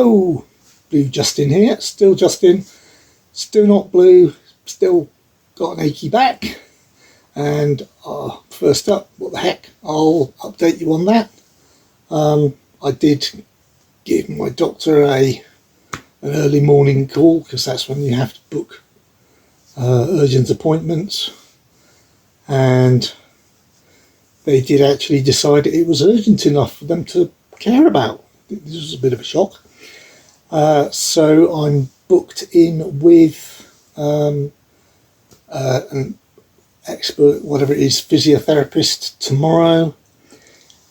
Hello, Blue Justin here, still Justin, still not blue, still got an achy back, and first up, what the heck, I'll update you on that. I did give my doctor an early morning call, because that's when you have to book urgent appointments, and they did actually decide it was urgent enough for them to care about. This was a bit of a shock. So I'm booked in with an expert, whatever it is, physiotherapist tomorrow,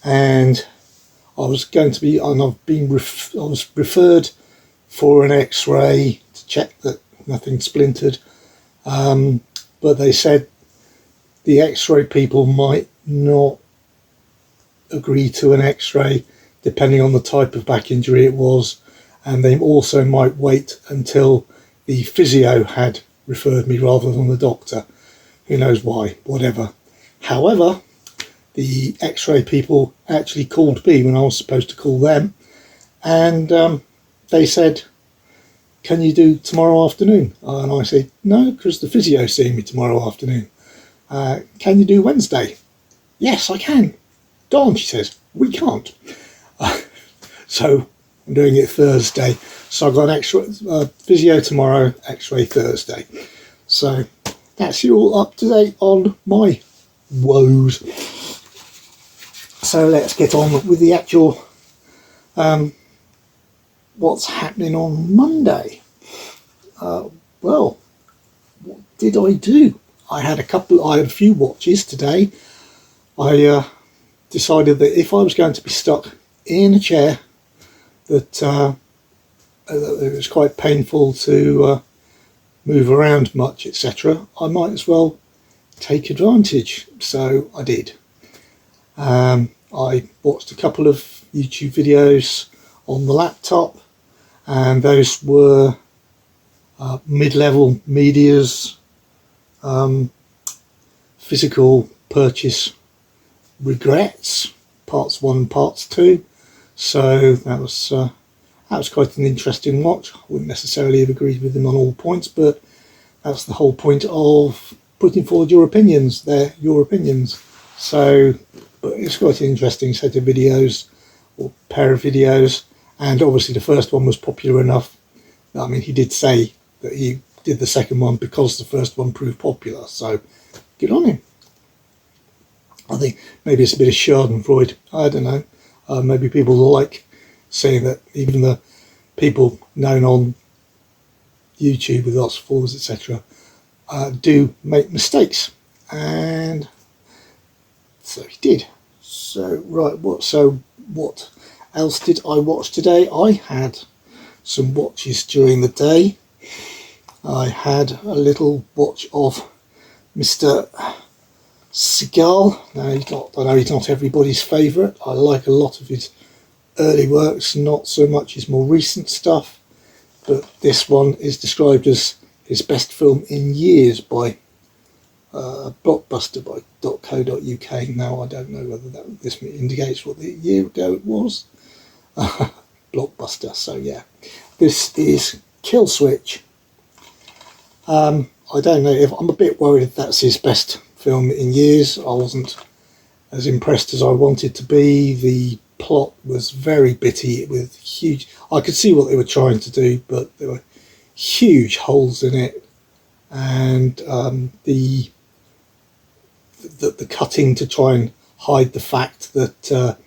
and I was going to be, and I was referred for an X-ray to check that nothing splintered, but they said the X-ray people might not agree to an X-ray depending on the type of back injury it was, and they also might wait until the physio had referred me rather than the doctor. Who knows why, whatever. However, the X-ray people actually called me when I was supposed to call them, and they said, can you do tomorrow afternoon? And I said, no, because the physio's seeing me tomorrow afternoon. Can you do Wednesday? Yes, I can. Darn, she says, we can't. So I'm doing it Thursday. So I've got an X-ray physio tomorrow, X-ray Thursday. So that's you all up to date on my woes. So let's get on with the actual what's happening on Monday. Well, what did I do? I had a few watches today. I decided that if I was going to be stuck in a chair, that it was quite painful to move around much, etc., I might as well take advantage. So I did. I watched a couple of YouTube videos on the laptop, and those were mid-level medias, physical purchase regrets, parts 1 and parts 2. So that was quite an interesting watch. I wouldn't necessarily have agreed with them on all points, but that's the whole point of putting forward your opinions. They're your opinions. So, but it's quite an interesting set of videos, or pair of videos, and obviously the first one was popular enough. I mean, he did say that he did the second one because the first one proved popular, so good on him. I think maybe it's a bit of Schadenfreude, I don't know. Maybe people like saying that even the people known on YouTube with lots of followers, etc., do make mistakes, and so he did. So right, what else did I watch today? I had some watches during the day. I had a little watch of Mr. Seagal. Now, I know he's not everybody's favourite. I like a lot of his early works, not so much his more recent stuff, but this one is described as his best film in years by Blockbuster, by .co.uk. Now, I don't know whether this indicates what the year ago it was. Blockbuster, so yeah. This is Kill Switch. I don't know, if I'm a bit worried if that's his best film in years. I wasn't as impressed as I wanted to be. The plot was very bitty with huge, I could see what they were trying to do, but there were huge holes in it, and the cutting to try and hide the fact that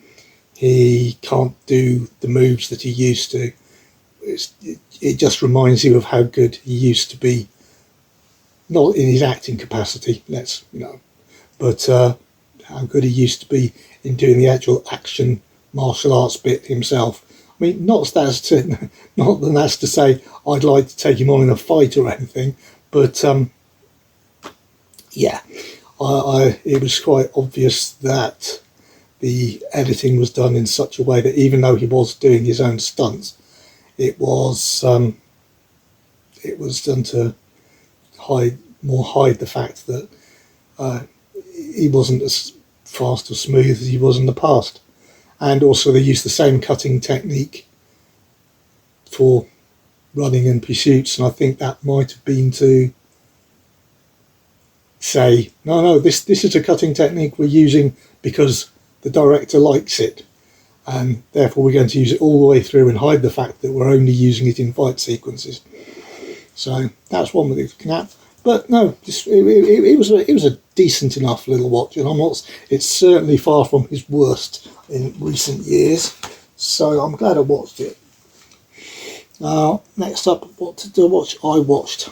he can't do the moves that he used to. It just reminds you of how good he used to be, not in his acting capacity, but how good he used to be in doing the actual action martial arts bit himself. I mean, not that that's to say I'd like to take him on in a fight or anything, but yeah, it was quite obvious that the editing was done in such a way that even though he was doing his own stunts, it was done to hide the fact that he wasn't as fast or smooth as he was in the past. And also they used the same cutting technique for running and pursuits, and I think that might have been to say, no, this is a cutting technique we're using because the director likes it, and therefore we're going to use it all the way through and hide the fact that we're only using it in fight sequences. So that's one we're looking at. But no, it was a decent enough little watch, and it's certainly far from his worst in recent years. So I'm glad I watched it. Next up, I watched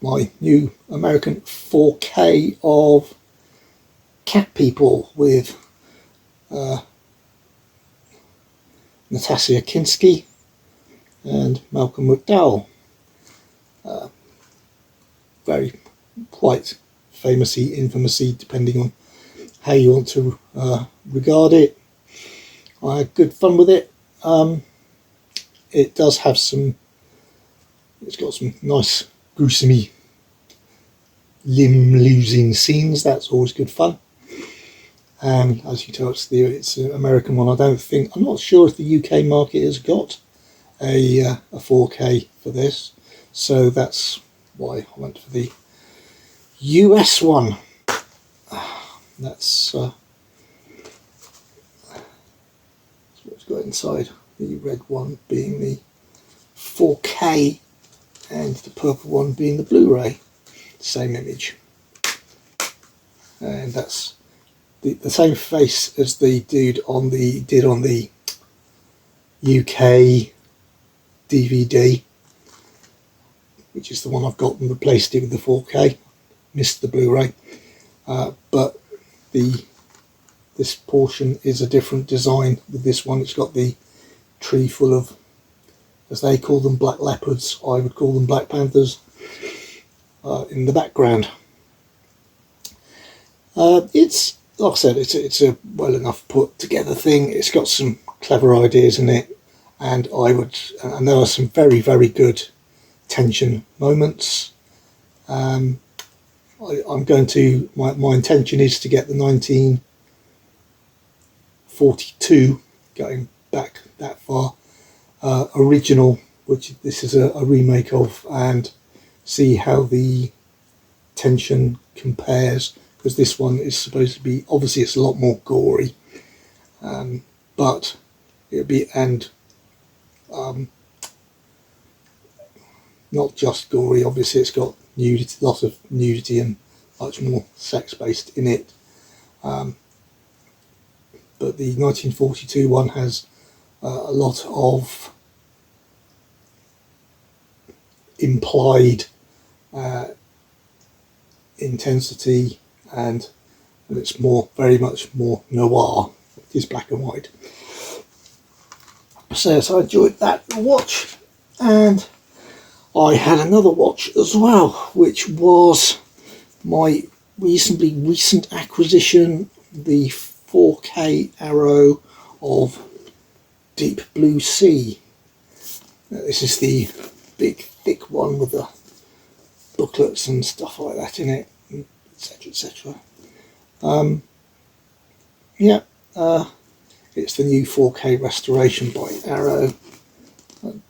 my new American 4K of Cat People with Natasha Kinski and Malcolm McDowell. Very quite famously, infamously, depending on how you want to regard it. I had good fun with it. It does have some, it's got some nice gruesome limb losing scenes. That's always good fun. And as you tell, it's an American one. I'm not sure if the UK market has got a 4K for this, so that's why I went for the US one. That's what's got inside. The red one being the 4K and the purple one being the Blu-ray. Same image. And that's the same face as the dude did on the UK DVD, which is the one I've got, and replaced it with the 4K. Missed the Blu-ray, but this portion is a different design. With this one, it's got the tree full of, as they call them, black leopards. I would call them black panthers in the background. It's, like I said, it's a well enough put together thing. It's got some clever ideas in it, and there are some very, very good tension moments. I'm going to, my intention is to get the 1942, going back that far, original, which this is a remake of, and see how the tension compares, because this one is supposed to be, obviously it's a lot more gory, but it'll be, and not just gory, obviously it's got nudity, lots of nudity and much more sex based in it, but the 1942 one has a lot of implied intensity, and it's very much more noir. It is black and white. So I enjoyed that watch, and I had another watch as well, which was my reasonably recent acquisition, the 4K Arrow of Deep Blue Sea. This is the big thick one with the booklets and stuff like that in it, etc, etc. It's the new 4K restoration by Arrow. I'm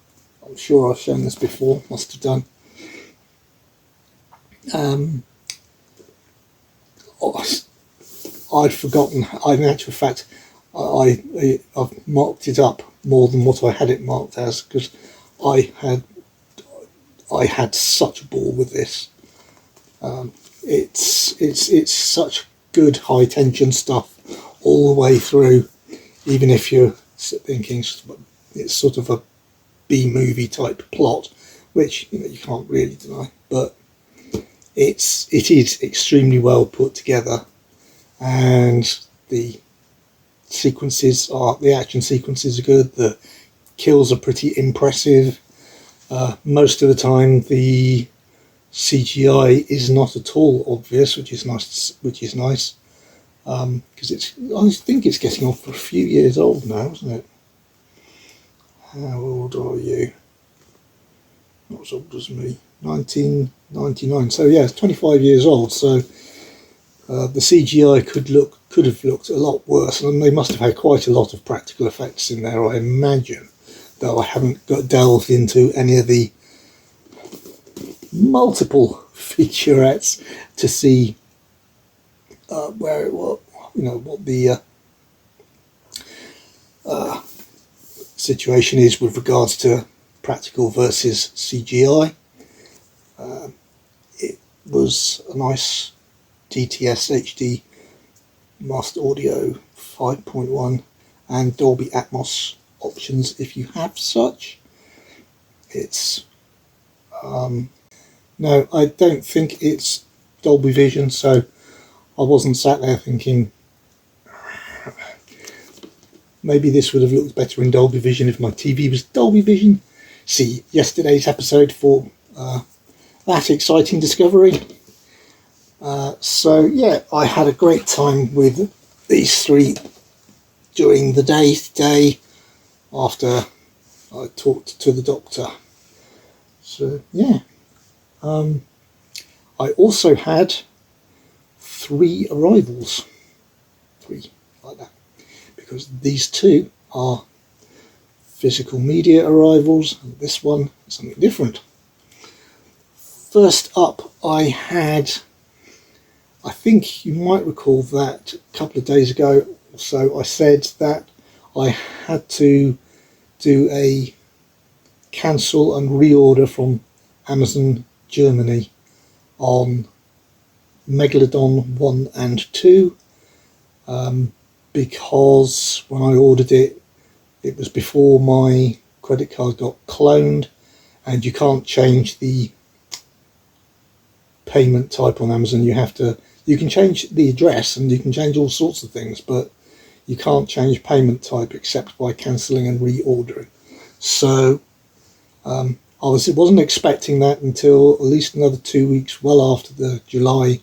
sure I've shown this before, must have done. I'd forgotten, in actual fact, I've marked it up more than what I had it marked as, because I had such a ball with this. It's such good high tension stuff all the way through, even if you're thinking it's sort of a B-movie type plot, which you can't really deny, but it is extremely well put together, and the action sequences are good, the kills are pretty impressive. Most of the time the CGI is not at all obvious, which is nice, because I think it's getting on for a few years old now, isn't it? How old are you? Not as old as me. 1999. So yeah, it's 25 years old. So the CGI could have looked a lot worse, and they must have had quite a lot of practical effects in there, I imagine. though I haven't got delved into any of the multiple featurettes to see where it was, what the situation is with regards to practical versus CGI. It was a nice DTS HD Master Audio 5.1 and Dolby Atmos options if you have such. It's no, I don't think it's Dolby Vision, so I wasn't sat there thinking maybe this would have looked better in Dolby Vision if my TV was Dolby Vision. See yesterday's episode for that exciting discovery. So yeah, I had a great time with these three during the day today after I talked to the doctor. So yeah, I also had 3 arrivals, 3 like that, because these 2 are physical media arrivals and this one is something different. First up, I had, I think you might recall that a couple of days ago or so I said that I had to do a cancel and reorder from Amazon Germany on Megalodon 1 and 2 because when I ordered it, it was before my credit card got cloned, and you can't change the payment type on Amazon. You can change the address and you can change all sorts of things, but you can't change payment type except by cancelling and reordering. So I wasn't expecting that until at least another 2 weeks, well after the July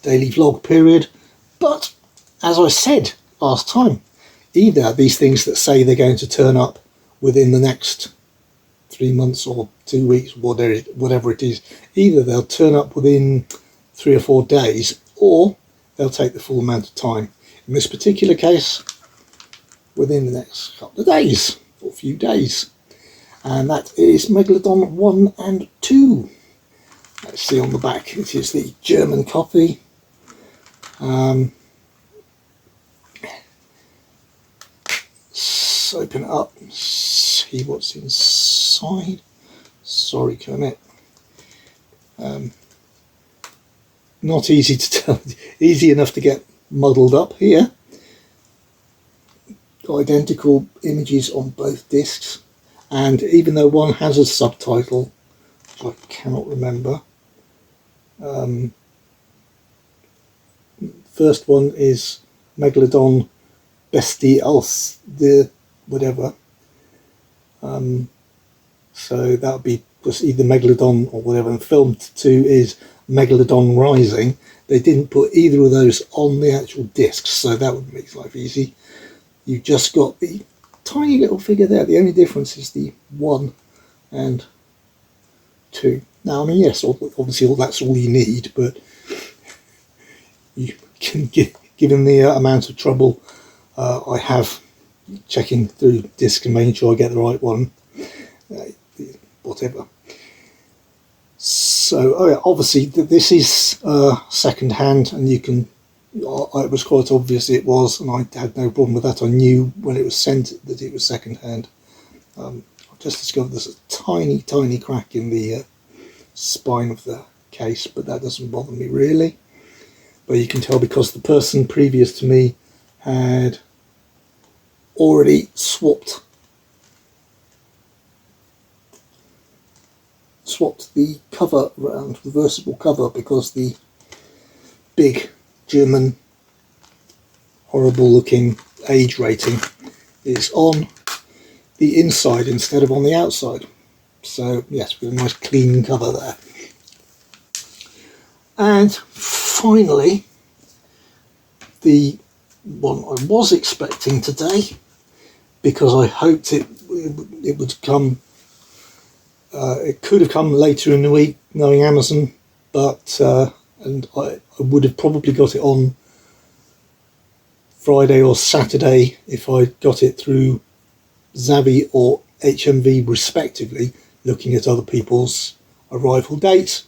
daily vlog period. But as I said last time, either these things that say they're going to turn up within the next 3 months or 2 weeks, whatever it is, either they'll turn up within 3 or 4 days, or they'll take the full amount of time. In this particular case, within the next couple of days, or few days. And that is Megalodon 1 and 2. Let's see on the back, it is the German copy. Let's open it up, see what's inside. Sorry, Kermit. Not easy to tell, easy enough to get muddled up here. Identical images on both discs, and even though one has a subtitle, which I cannot remember, first one is Megalodon Bestie als the whatever, so that would be just either Megalodon or whatever, and film 2 is Megalodon Rising. They didn't put either of those on the actual discs, so that would make life easy. You've just got the tiny little figure there. The only difference is the 1 and 2. Now, I mean, yes, obviously that's all you need, but you can given the amount of trouble I have checking through disc and making sure I get the right one, whatever. So, obviously this is second hand, and you can. It was quite obvious it was, and I had no problem with that. I knew when it was sent that it was second hand. I just discovered there's a tiny, tiny crack in the spine of the case, but that doesn't bother me really. But you can tell because the person previous to me had already swapped the cover around, reversible cover, because the big German horrible looking age rating is on the inside instead of on the outside. So yes, with a nice clean cover there. And finally, the one I was expecting today, because I hoped it would come, it could have come later in the week knowing Amazon, but and I would have probably got it on Friday or Saturday if I got it through Zavvi or HMV respectively, looking at other people's arrival dates,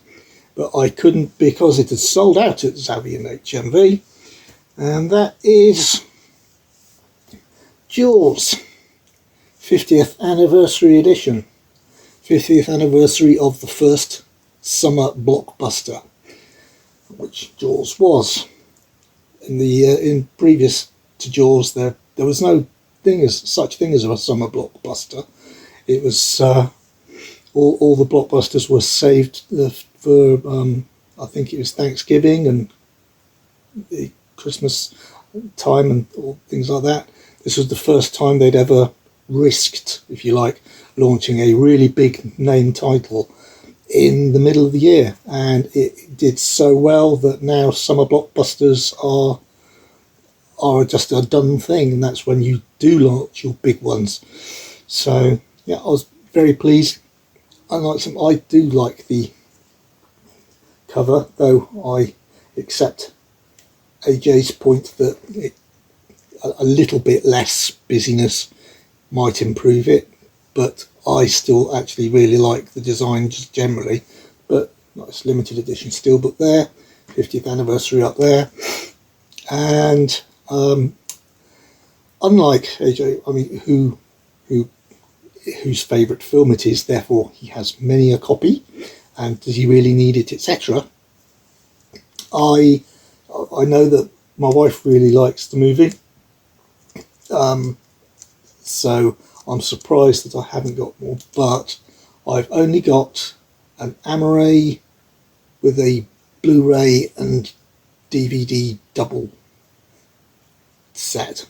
but I couldn't because it had sold out at Zavvi and HMV, and that is Jaws 50th anniversary edition, 50th anniversary of the first summer blockbuster, which Jaws was. In previous to Jaws, there was no such thing as a summer blockbuster. It was all the blockbusters were saved for I think it was Thanksgiving and the Christmas time and all things like that. This was the first time they'd ever risked, if you like, launching a really big name title in the middle of the year, and it did so well that now summer blockbusters are just a done thing, and that's when you do launch your big ones. So yeah, I was very pleased. I do like the cover, though I accept AJ's point that a little bit less busyness might improve it, but I still actually really like the design just generally. But nice limited edition steelbook there, 50th anniversary up there, and unlike AJ, I mean, whose favourite film it is, therefore he has many a copy, and does he really need it, etc. I know that my wife really likes the movie, so I'm surprised that I haven't got more, but I've only got an Amaray with a Blu-ray and DVD double set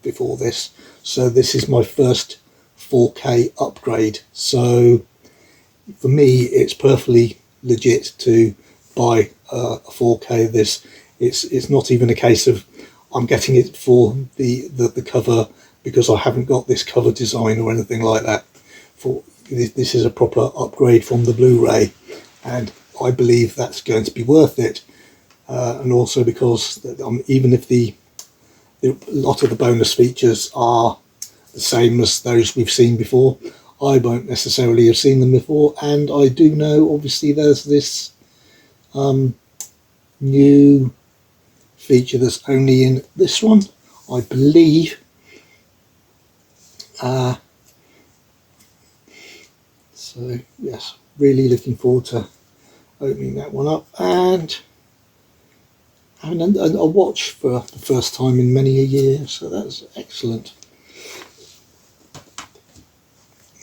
before this, so this is my first 4K upgrade. So for me, it's perfectly legit to buy a 4K of this. It's not even a case of I'm getting it for the cover because I haven't got this cover design or anything like that. For this is a proper upgrade from the Blu-ray, and I believe that's going to be worth it. And also because even if the lot of the bonus features are the same as those we've seen before, I won't necessarily have seen them before, and I do know obviously there's this new feature that's only in this one, I believe. So yes, really looking forward to opening that one up and having a watch for the first time in many a year, so that's excellent.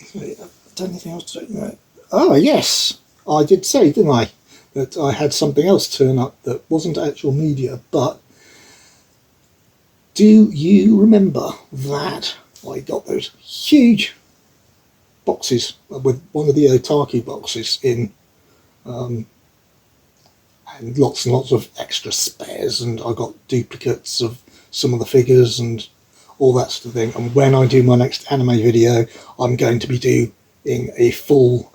So, done anything else to no. Oh yes, I did say, didn't I, that I had something else turn up that wasn't actual media, but do you remember that I got those huge boxes with one of the Otaku boxes in, and lots of extra spares, and I got duplicates of some of the figures and all that sort of thing. And when I do my next anime video, I'm going to be doing a full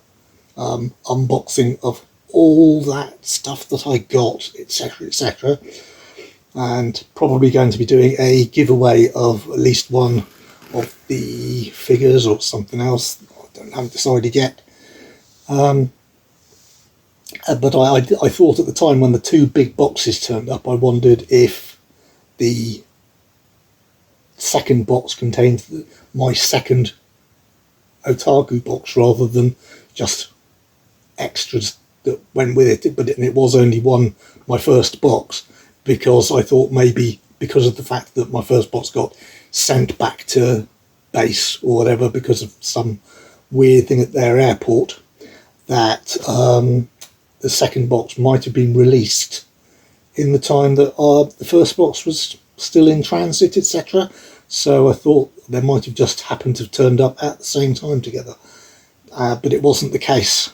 unboxing of all that stuff that I got, etc, etc, and probably going to be doing a giveaway of at least one of the figures or something else. I haven't decided yet. But I thought at the time when the two big boxes turned up, I wondered if the second box contained my second Otaku box rather than just extras that went with it, but it was only my first box, because I thought maybe because of the fact that my first box got sent back to base or whatever because of some weird thing at their airport, that the second box might have been released in the time that the first box was still in transit, etc. So I thought they might have just happened to have turned up at the same time together, but it wasn't the case,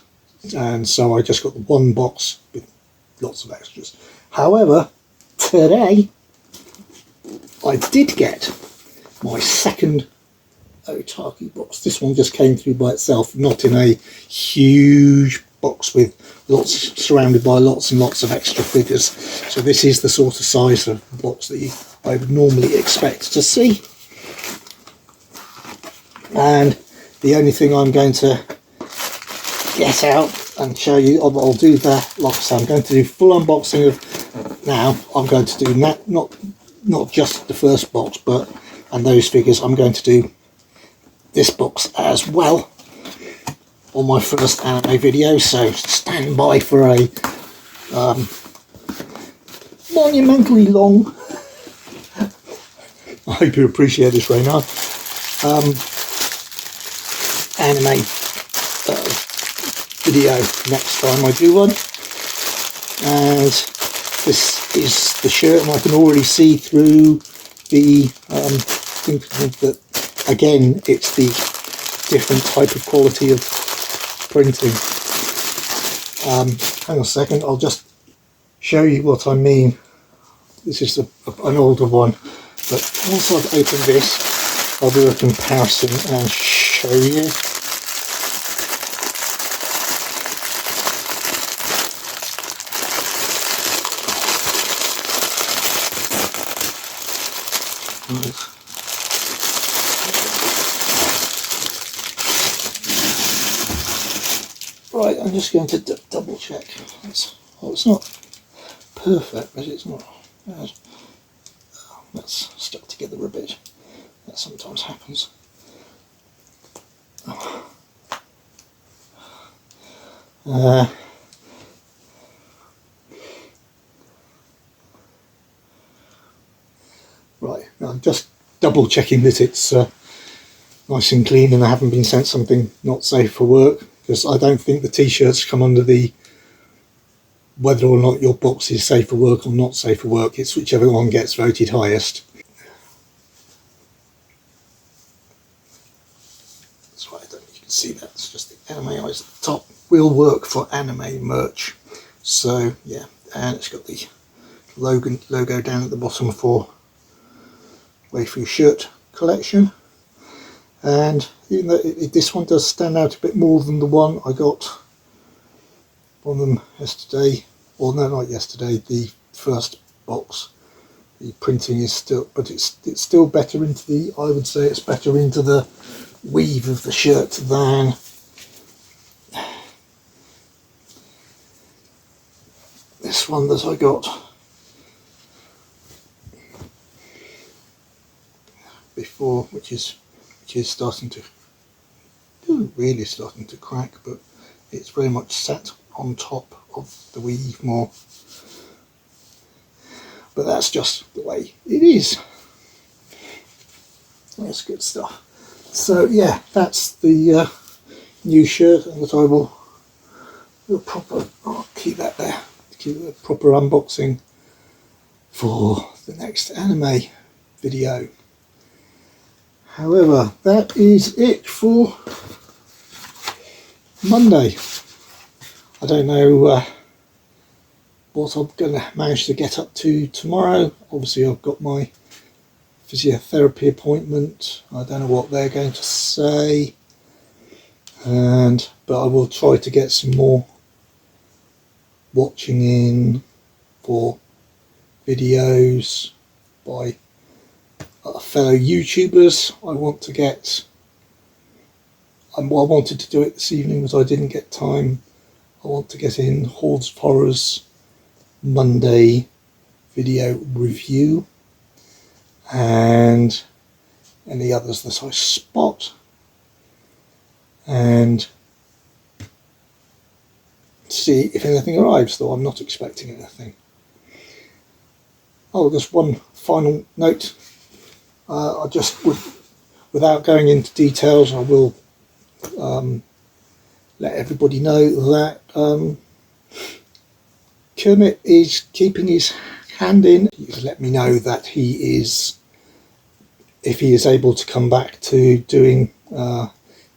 and so I just got the one box with lots of extras. However, today I did get my second Otaku box. This one just came through by itself, not in a huge box with surrounded by lots and lots of extra figures. So this is the sort of size of box that I would normally expect to see. And the only thing I'm going to get out and show you, I'll do that, like I say, I'm going to do full unboxing of, now I'm going to do not just the first box, but, and those figures, I'm going to do this box as well on my first anime video, so stand by for a monumentally long, I hope you appreciate this, Reynard, anime video next time I do one. And this is the shirt, and I can already see through the thing that, again, it's the different type of quality of printing. Hang on a second, I'll just show you what I mean. This is an older one, but once I've opened this, I'll do a comparison and show you. Right, I'm just going to double check. Well, it's not perfect, but it's not. That's stuck together a bit. That sometimes happens. Right, I'm just double checking that it's nice and clean and I haven't been sent something not safe for work, because I don't think the t-shirts come under the whether or not your box is safe for work or not safe for work. It's whichever one gets voted highest. That's right, I don't know if you can see that, it's just the anime eyes at the top. Will work for anime merch. So yeah, and it's got the logo down at the bottom for Waifu shirt collection. And even though this one does stand out a bit more than the one I got from them yesterday, or no, not yesterday, the first box, the printing is still, but it's still better into the, I would say it's better into the weave of the shirt than this one that I got before, which is starting to, really starting to crack, but it's very much sat on top of the weave more. But that's just the way it is. That's good stuff. So yeah, that's the new shirt, and that I will do a proper, I'll keep that there, keep a proper unboxing for the next anime video. However, that is it for Monday. I don't know what I'm going to manage to get up to tomorrow. Obviously I've got my physiotherapy appointment. I don't know what they're going to say, but I will try to get some more watching in for videos by fellow YouTubers. I want to get, I wanted to do it this evening, but I didn't get time. I want to get in Hordes of Horrors Monday video review and any others that I spot, and see if anything arrives, though I'm not expecting anything. Oh, there's one final note. I just, without going into details, I will let everybody know that Kermit is keeping his hand in. He's let me know that he is, if he is able to come back to doing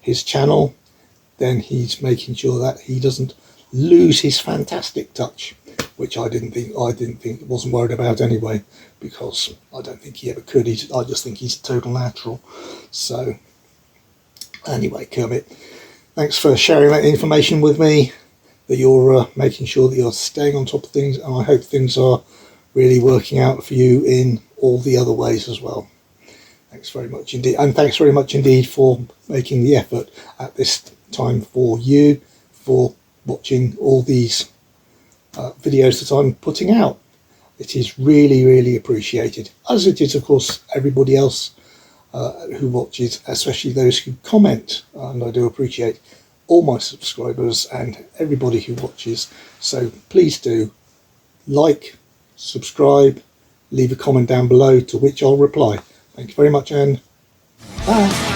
his channel, then he's making sure that he doesn't lose his fantastic touch, which I didn't think, wasn't worried about anyway, because I don't think he ever could. I just think he's a total natural. So anyway, Kermit, thanks for sharing that information with me, that you're making sure that you're staying on top of things, and I hope things are really working out for you in all the other ways as well. Thanks very much indeed, and thanks very much indeed for making the effort at this time for you, for watching all these videos that I'm putting out. It is really, really appreciated, as it is of course everybody else who watches, especially those who comment, and I do appreciate all my subscribers and everybody who watches. So please do like, subscribe, leave a comment down below, to which I'll reply. Thank you very much, and bye.